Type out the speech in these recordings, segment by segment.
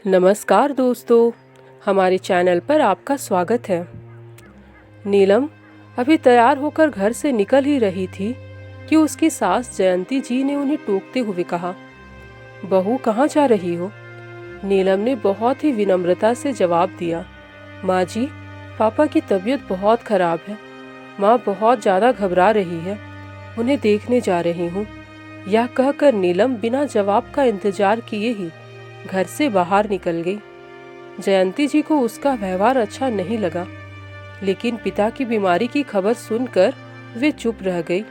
नमस्कार दोस्तों, हमारे चैनल पर आपका स्वागत है। नीलम अभी तैयार होकर घर से निकल ही रही थी कि उसकी सास जयंती जी ने उन्हें टोकते हुए कहा, बहू कहाँ जा रही हो? नीलम ने बहुत ही विनम्रता से जवाब दिया, माँ जी, पापा की तबीयत बहुत खराब है। माँ बहुत ज़्यादा घबरा रही है, उन्हें देखने जा रही हूँ। यह कहकर नीलम बिना जवाब का इंतजार किए ही घर से बाहर निकल गई। जयंती जी को उसका व्यवहार अच्छा नहीं लगा, लेकिन पिता की बीमारी की खबर सुनकर वे चुप रह गई।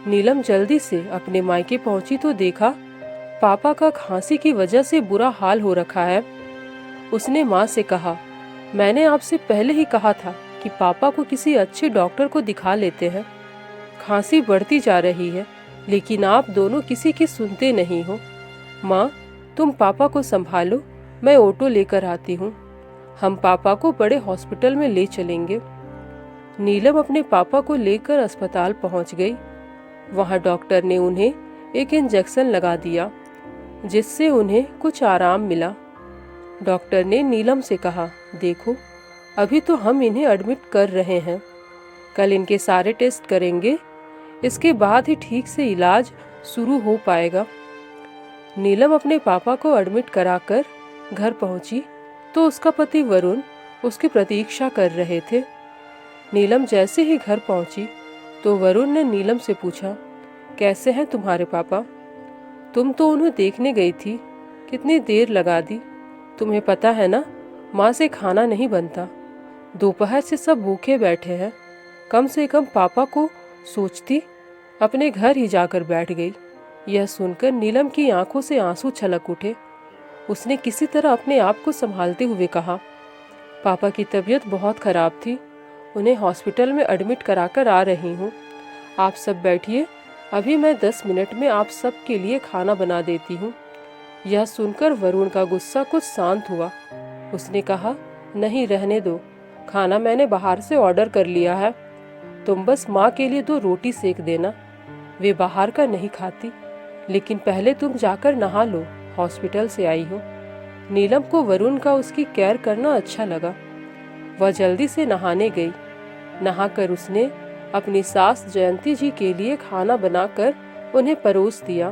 नीलम जल्दी से अपने मायके पहुंची तो देखा पापा का खांसी की वजह से बुरा हाल हो रखा है। उसने माँ से कहा, मैंने आपसे पहले ही कहा था कि पापा को किसी अच्छे डॉक्टर को दिखा लेते हैं। खांसी बढ़ती जा रही है, लेकिन आप दोनों किसी की सुनते नहीं हो। माँ, तुम पापा को संभालो, मैं ऑटो लेकर आती हूँ। हम पापा को बड़े हॉस्पिटल में ले चलेंगे। नीलम अपने पापा को लेकर अस्पताल पहुँच गई। वहाँ डॉक्टर ने उन्हें एक इंजेक्शन लगा दिया, जिससे उन्हें कुछ आराम मिला। डॉक्टर ने नीलम से कहा, देखो, अभी तो हम इन्हें एडमिट कर रहे हैं, कल इनके सारे टेस्ट करेंगे, इसके बाद ही ठीक से इलाज शुरू हो पाएगा। नीलम अपने पापा को एडमिट कराकर घर पहुंची तो उसका पति वरुण उसकी प्रतीक्षा कर रहे थे। नीलम जैसे ही घर पहुंची तो वरुण ने नीलम से पूछा, कैसे हैं तुम्हारे पापा? तुम तो उन्हें देखने गई थी, कितनी देर लगा दी। तुम्हें पता है ना, माँ से खाना नहीं बनता। दोपहर से सब भूखे बैठे हैं। कम से कम पापा को सोचती, अपने घर ही जाकर बैठ गई। यह सुनकर नीलम की आंखों से आंसू छलक उठे। उसने किसी तरह अपने आप को संभालते हुए कहा, पापा की तबीयत बहुत खराब थी, उन्हें हॉस्पिटल में एडमिट कराकर आ रही हूँ। आप सब बैठिए, अभी मैं 10 मिनट में आप सब के लिए खाना बना देती हूँ। यह सुनकर वरुण का गुस्सा कुछ शांत हुआ। उसने कहा, नहीं, रहने दो, खाना मैंने बाहर से ऑर्डर कर लिया है। तुम बस माँ के लिए 2 रोटी सेक देना, वे बाहर का नहीं खाती। लेकिन पहले तुम जाकर नहा लो, हॉस्पिटल से आई हो। नीलम को वरुण का उसकी केयर करना अच्छा लगा। वह जल्दी से नहाने गई। नहाकर उसने अपनी सास जयंती जी के लिए खाना बनाकर उन्हें परोस दिया।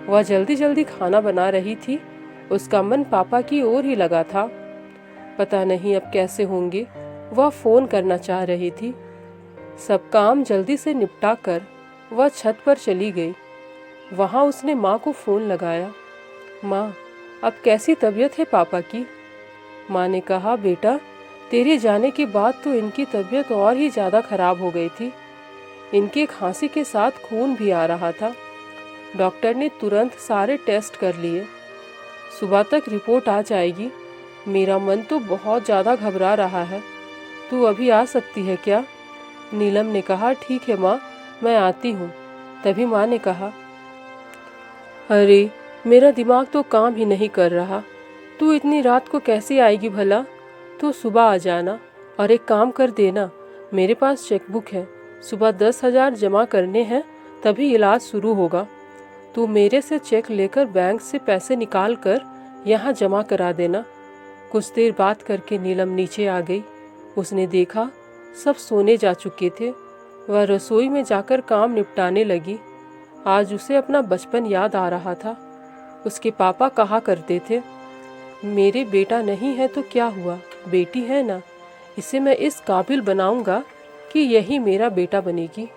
वह जल्दी जल्दी खाना बना रही थी, उसका मन पापा की ओर ही लगा था। पता नहीं अब कैसे होंगे, वह फोन करना चाह रही थी। सब काम जल्दी से निपटा कर वह छत पर चली गई। वहाँ उसने माँ को फ़ोन लगाया। माँ, अब कैसी तबीयत है पापा की? माँ ने कहा, बेटा, तेरे जाने के बाद तो इनकी तबीयत और ही ज़्यादा खराब हो गई थी। इनके खांसी के साथ खून भी आ रहा था। डॉक्टर ने तुरंत सारे टेस्ट कर लिए। सुबह तक रिपोर्ट आ जाएगी। मेरा मन तो बहुत ज़्यादा घबरा रहा है। तू अभी आ सकती है क्या? नीलम ने कहा, ठीक है माँ, मैं आती हूँ। तभी माँ ने कहा, अरे, मेरा दिमाग तो काम ही नहीं कर रहा। तू इतनी रात को कैसे आएगी भला? तू सुबह आ जाना और एक काम कर देना, मेरे पास चेकबुक है, सुबह 10,000 जमा करने हैं, तभी इलाज शुरू होगा। तू मेरे से चेक लेकर बैंक से पैसे निकाल कर यहाँ जमा करा देना। कुछ देर बात करके नीलम नीचे आ गई। उसने देखा सब सोने जा चुके थे। वह रसोई में जाकर काम निपटाने लगी। आज उसे अपना बचपन याद आ रहा था। उसके पापा कहा करते थे, मेरे बेटा नहीं है तो क्या हुआ, बेटी है ना, इसे मैं इस काबिल बनाऊंगा कि यही मेरा बेटा बनेगी।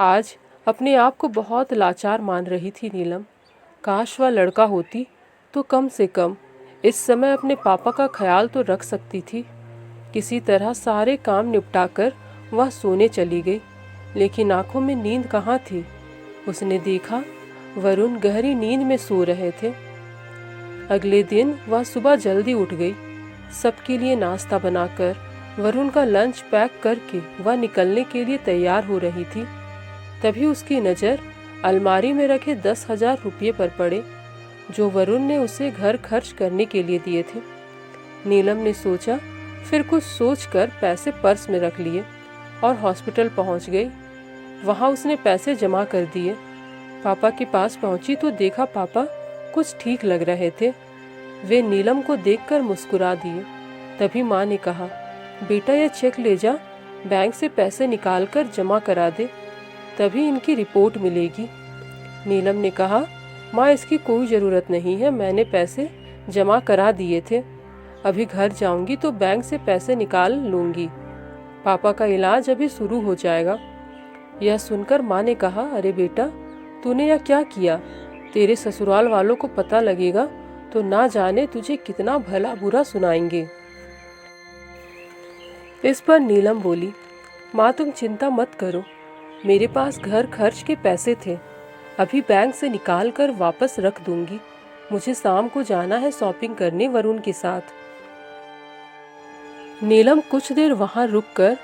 आज अपने आप को बहुत लाचार मान रही थी नीलम। काश वह लड़का होती तो कम से कम इस समय अपने पापा का ख्याल तो रख सकती थी। किसी तरह सारे काम निपटाकर वह सोने चली गई, लेकिन आंखों में नींद कहाँ थी। उसने देखा वरुण गहरी नींद में सो रहे थे। अगले दिन वह सुबह जल्दी उठ गई। सबके लिए नाश्ता बनाकर वरुण का लंच पैक करके वह निकलने के लिए तैयार हो रही थी। तभी उसकी नज़र अलमारी में रखे 10,000 रुपये पर पड़े, जो वरुण ने उसे घर खर्च करने के लिए दिए थे। नीलम ने सोचा, फिर कुछ सोचकर पैसे पर्स में रख लिए और हॉस्पिटल पहुंच गई। वहां उसने पैसे जमा कर दिए। पापा के पास पहुंची तो देखा पापा कुछ ठीक लग रहे थे। वे नीलम को देखकर मुस्कुरा दिए। तभी माँ ने कहा, बेटा यह चेक ले जा, बैंक से पैसे निकाल कर जमा करा दे, तभी इनकी रिपोर्ट मिलेगी। नीलम ने कहा, माँ इसकी कोई ज़रूरत नहीं है, मैंने पैसे जमा करा दिए थे, अभी घर जाऊंगी तो बैंक से पैसे निकाल लूंगी, पापा का इलाज अभी शुरू हो जाएगा। यह सुनकर माँ ने कहा, अरे बेटा तूने यह क्या किया, तेरे ससुराल वालों को पता लगेगा तो ना जाने तुझे कितना भला बुरा सुनाएंगे। इस पर नीलम बोली, माँ तुम चिंता मत करो, मेरे पास घर खर्च के पैसे थे, अभी बैंक से निकाल कर वापस रख दूंगी, मुझे शाम को जाना है शॉपिंग करने वरुण के साथ। नीलम कुछ देर वहां रुककर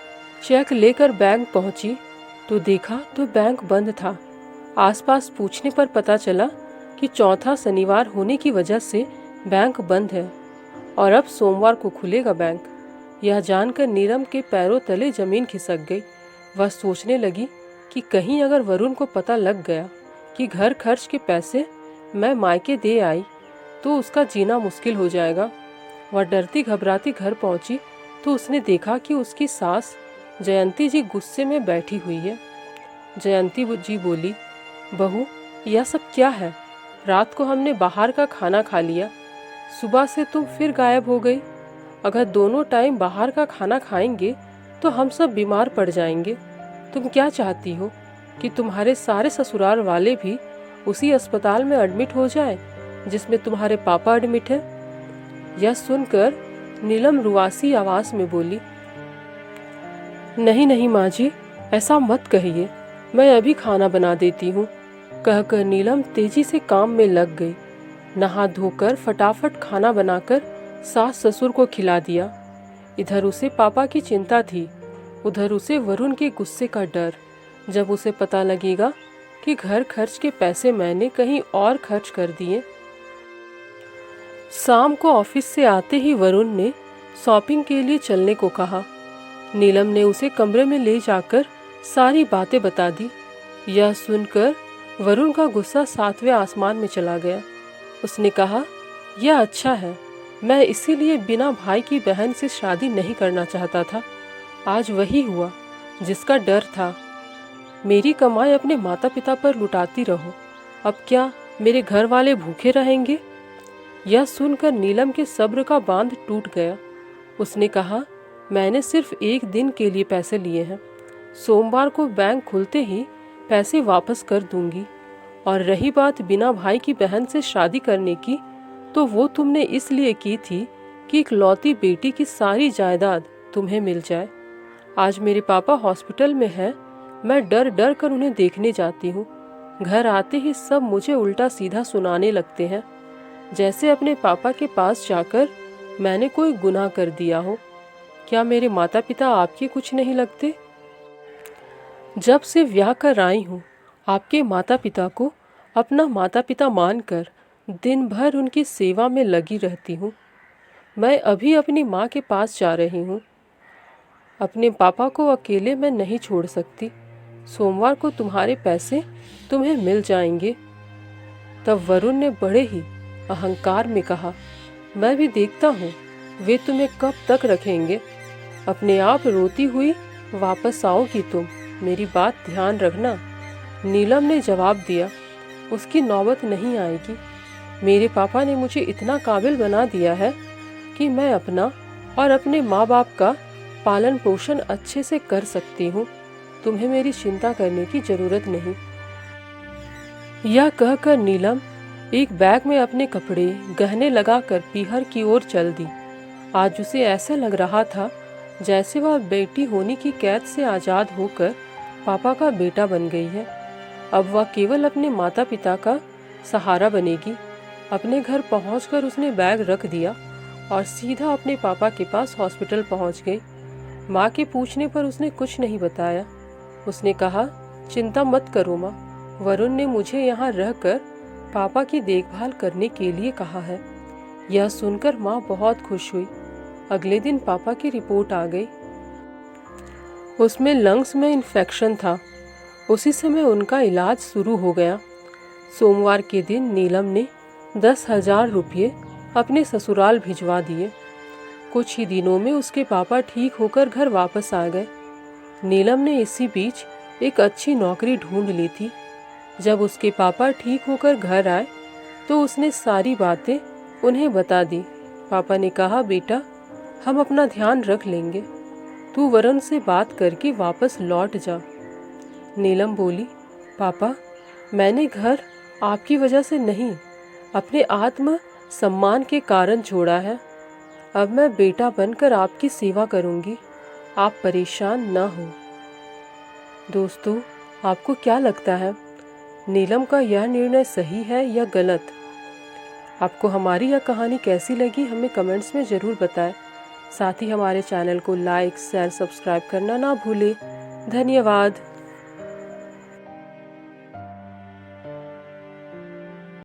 चेक लेकर बैंक पहुंची तो देखा तो बैंक बंद था। आसपास पूछने पर पता चला कि चौथा शनिवार होने की वजह से बैंक बंद है और अब सोमवार को खुलेगा बैंक। यह जानकर नीलम के पैरों तले जमीन खिसक गई। वह सोचने लगी कि कहीं अगर वरुण को पता लग गया कि घर खर्च के पैसे मैं मायके दे आई तो उसका जीना मुश्किल हो जाएगा। वह डरती घबराती घर पहुंची तो उसने देखा कि उसकी सास जयंती जी गुस्से में बैठी हुई है। जयंती जी बोली, बहू यह सब क्या है, रात को हमने बाहर का खाना खा लिया, सुबह से तुम फिर गायब हो गई, अगर दोनों टाइम बाहर का खाना खाएंगे तो हम सब बीमार पड़ जाएंगे। तुम क्या चाहती हो कि तुम्हारे सारे ससुराल वाले भी उसी अस्पताल में एडमिट हो जाएं जिसमें तुम्हारे पापा एडमिट है? यह सुनकर नीलम रुआसी आवाज में बोली, नहीं नहीं माँ जी, ऐसा मत कहिए, मैं अभी खाना बना देती हूँ। कहकर नीलम तेजी से काम में लग गई। नहा धोकर फटाफट खाना बनाकर सास ससुर को खिला दिया। इधर उसे पापा की चिंता थी, उधर उसे वरुण के गुस्से का डर, जब उसे पता लगेगा कि घर खर्च के पैसे मैंने कहीं और खर्च कर दिए। शाम को ऑफिस से आते ही वरुण ने शॉपिंग के लिए चलने को कहा। नीलम ने उसे कमरे में ले जाकर सारी बातें बता दी। यह सुनकर वरुण का गुस्सा 7वें आसमान में चला गया। उसने कहा, यह अच्छा है, मैं इसीलिए बिना भाई की बहन से शादी नहीं करना चाहता था। आज वही हुआ जिसका डर था। मेरी कमाई अपने माता पिता पर लुटाती रहो, अब क्या मेरे घर वाले भूखे रहेंगे? यह सुनकर नीलम के सब्र का बांध टूट गया। उसने कहा, मैंने सिर्फ 1 दिन के लिए पैसे लिए हैं, सोमवार को बैंक खुलते ही पैसे वापस कर दूंगी। और रही बात बिना भाई की बहन से शादी करने की, तो वो तुमने इसलिए की थी कि इकलौती बेटी की सारी जायदाद तुम्हें मिल जाए। आज मेरे पापा हॉस्पिटल में हैं, मैं डर डर कर उन्हें देखने जाती हूँ। घर आते ही सब मुझे उल्टा सीधा सुनाने लगते हैं, जैसे अपने पापा के पास जाकर मैंने कोई गुनाह कर दिया हो। क्या मेरे माता पिता आपके कुछ नहीं लगते? जब से ब्याह कर आई हूँ, आपके माता पिता को अपना माता पिता मानकर दिन भर उनकी सेवा में लगी रहती हूँ। मैं अभी अपनी माँ के पास जा रही हूँ, अपने पापा को अकेले मैं नहीं छोड़ सकती। सोमवार को तुम्हारे पैसे तुम्हें मिल जाएंगे। तब वरुण ने बड़े ही अहंकार में कहा, मैं भी देखता हूँ वे तुम्हें कब तक रखेंगे। अपने आप रोती हुई वापस आओगी तुम, मेरी बात ध्यान रखना। नीलम ने जवाब दिया, उसकी नौबत नहीं आएगी। मेरे पापा ने मुझे इतना काबिल बना दिया है कि मैं अपना और अपने माँ बाप का पालन पोषण अच्छे से कर सकती हूँ। तुम्हें मेरी चिंता करने की जरूरत नहीं। यह कहकर नीलम एक बैग में अपने कपड़े गहने लगाकर पीहर की ओर चल दी। आज उसे ऐसा लग रहा था जैसे वह बेटी होने की कैद से आज़ाद होकर पापा का बेटा बन गई है। अब वह केवल अपने माता पिता का सहारा बनेगी। अपने घर पहुंचकर उसने बैग रख दिया और सीधा अपने पापा के पास हॉस्पिटल पहुंच गई। माँ के पूछने पर उसने कुछ नहीं बताया। उसने कहा, चिंता मत करो माँ, वरुण ने मुझे यहाँ रहकर पापा की देखभाल करने के लिए कहा है। यह सुनकर माँ बहुत खुश हुई। अगले दिन पापा की रिपोर्ट आ गई। उसमें लंग्स में इन्फेक्शन था। उसी समय उनका इलाज शुरू हो गया। सोमवार के दिन नीलम ने 10,000 रुपये अपने ससुराल भिजवा दिए। कुछ ही दिनों में उसके पापा ठीक होकर घर वापस आ गए। नीलम ने इसी बीच एक अच्छी नौकरी ढूंढ ली थी। जब उसके पापा ठीक होकर घर आए तो उसने सारी बातें उन्हें बता दी। पापा ने कहा, बेटा, हम अपना ध्यान रख लेंगे, तू वरुण से बात करके वापस लौट जा। नीलम बोली, पापा, मैंने घर आपकी वजह से नहीं, अपने आत्म सम्मान के कारण छोड़ा है। अब मैं बेटा बनकर आपकी सेवा करूंगी, आप परेशान ना हो। दोस्तों, आपको क्या लगता है, नीलम का यह निर्णय सही है या गलत? आपको हमारी यह कहानी कैसी लगी हमें कमेंट्स में ज़रूर बताएं। साथ ही हमारे चैनल को लाइक, शेयर, सब्सक्राइब करना ना भूलें। धन्यवाद।